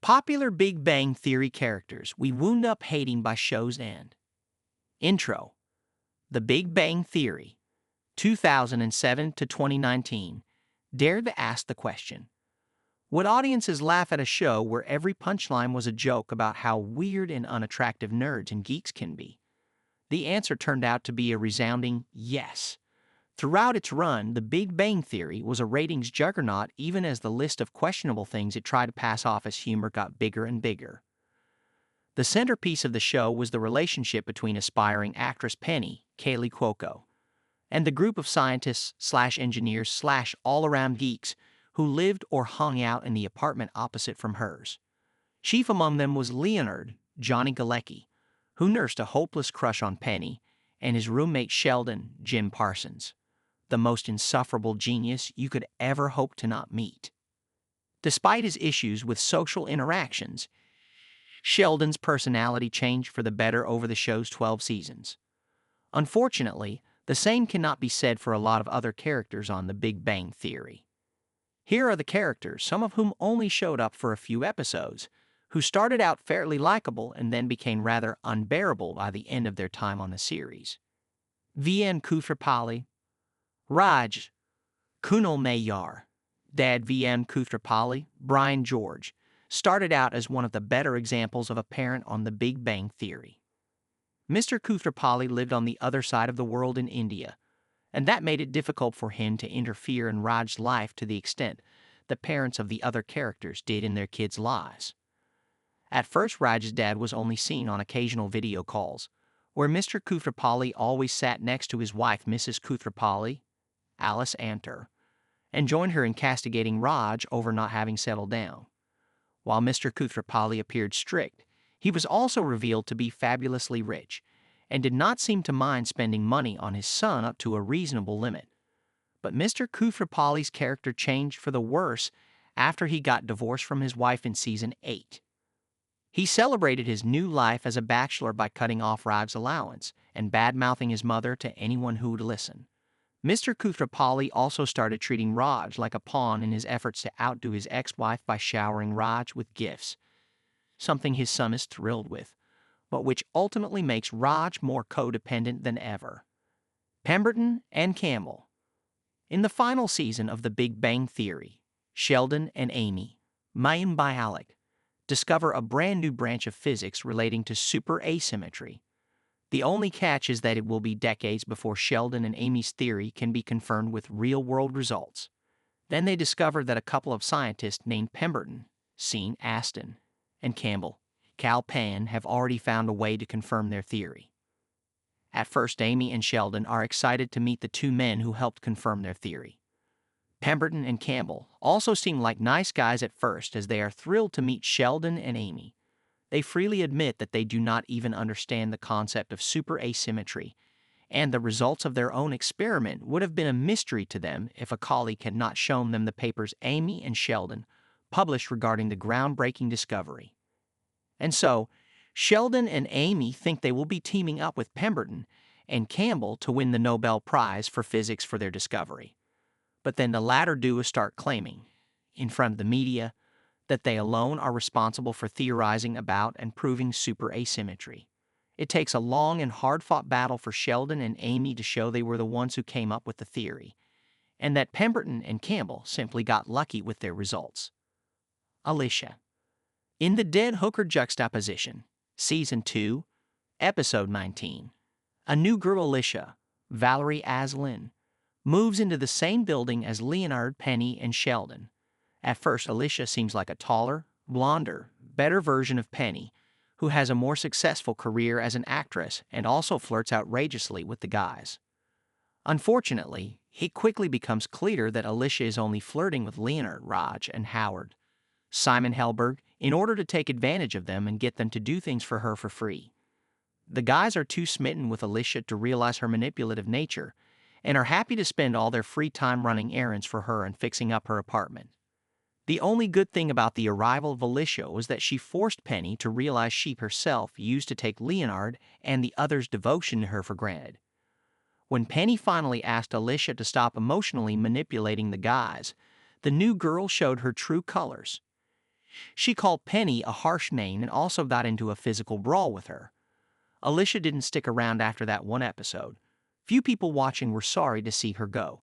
Popular Big Bang Theory characters we wound up hating by show's end. Intro. The Big Bang Theory, 2007 to 2019, dared to ask the question, would audiences laugh at a show where every punchline was a joke about how weird and unattractive nerds and geeks can be? The answer turned out to be a resounding yes. Throughout its run, The Big Bang Theory was a ratings juggernaut even as the list of questionable things it tried to pass off as humor got bigger and bigger. The centerpiece of the show was the relationship between aspiring actress Penny, Kaylee Cuoco, and the group of scientists/engineers/all-around geeks who lived or hung out in the apartment opposite from hers. Chief among them was Leonard, Johnny Galecki, who nursed a hopeless crush on Penny, and his roommate Sheldon, Jim Parsons, the most insufferable genius you could ever hope to not meet. Despite his issues with social interactions, Sheldon's personality changed for the better over the show's 12 seasons. Unfortunately, the same cannot be said for a lot of other characters on The Big Bang Theory. Here are the characters, some of whom only showed up for a few episodes, who started out fairly likable and then became rather unbearable by the end of their time on the series. V.N. Koothrappali, Raj, Kunal Nayyar, Dad V.M. Koothrappali, Brian George, started out as one of the better examples of a parent on The Big Bang Theory. Mr. Koothrappali lived on the other side of the world in India, and that made it difficult for him to interfere in Raj's life to the extent the parents of the other characters did in their kids' lives. At first, Raj's dad was only seen on occasional video calls, where Mr. Koothrappali always sat next to his wife, Mrs. Koothrappali, Alice Anter, and joined her in castigating Raj over not having settled down. While Mr. Koothrappali appeared strict, he was also revealed to be fabulously rich, and did not seem to mind spending money on his son up to a reasonable limit. But Mr. Koothrappali's character changed for the worse after he got divorced from his wife in Season 8. He celebrated his new life as a bachelor by cutting off Raj's allowance and bad-mouthing his mother to anyone who would listen. Mr. Koothrappali also started treating Raj like a pawn in his efforts to outdo his ex-wife by showering Raj with gifts, something his son is thrilled with, but which ultimately makes Raj more codependent than ever. Pemberton and Campbell. In the final season of The Big Bang Theory, Sheldon and Amy, Mayim Bialik, discover a brand new branch of physics relating to super-asymmetry. The only catch is that it will be decades before Sheldon and Amy's theory can be confirmed with real-world results. Then they discover that a couple of scientists named Pemberton, Sean Astin, and Campbell, Cal Penn, have already found a way to confirm their theory. At first, Amy and Sheldon are excited to meet the two men who helped confirm their theory. Pemberton and Campbell also seem like nice guys at first as they are thrilled to meet Sheldon and Amy. They freely admit that they do not even understand the concept of super-asymmetry, and the results of their own experiment would have been a mystery to them if a colleague had not shown them the papers Amy and Sheldon published regarding the groundbreaking discovery. And so, Sheldon and Amy think they will be teaming up with Pemberton and Campbell to win the Nobel Prize for Physics for their discovery. But then the latter duo start claiming, in front of the media, that they alone are responsible for theorizing about and proving super-asymmetry. It takes a long and hard-fought battle for Sheldon and Amy to show they were the ones who came up with the theory, and that Pemberton and Campbell simply got lucky with their results. Alicia. In The Dead Hooker Juxtaposition, Season 2, Episode 19, a new girl, Alicia, Valerie Aslin, moves into the same building as Leonard, Penny, and Sheldon. At first, Alicia seems like a taller, blonder, better version of Penny, who has a more successful career as an actress and also flirts outrageously with the guys. Unfortunately, it quickly becomes clear that Alicia is only flirting with Leonard, Raj, and Howard, Simon Helberg, in order to take advantage of them and get them to do things for her for free. The guys are too smitten with Alicia to realize her manipulative nature and are happy to spend all their free time running errands for her and fixing up her apartment. The only good thing about the arrival of Alicia was that she forced Penny to realize she herself used to take Leonard and the others' devotion to her for granted. When Penny finally asked Alicia to stop emotionally manipulating the guys, the new girl showed her true colors. She called Penny a harsh name and also got into a physical brawl with her. Alicia didn't stick around after that one episode. Few people watching were sorry to see her go.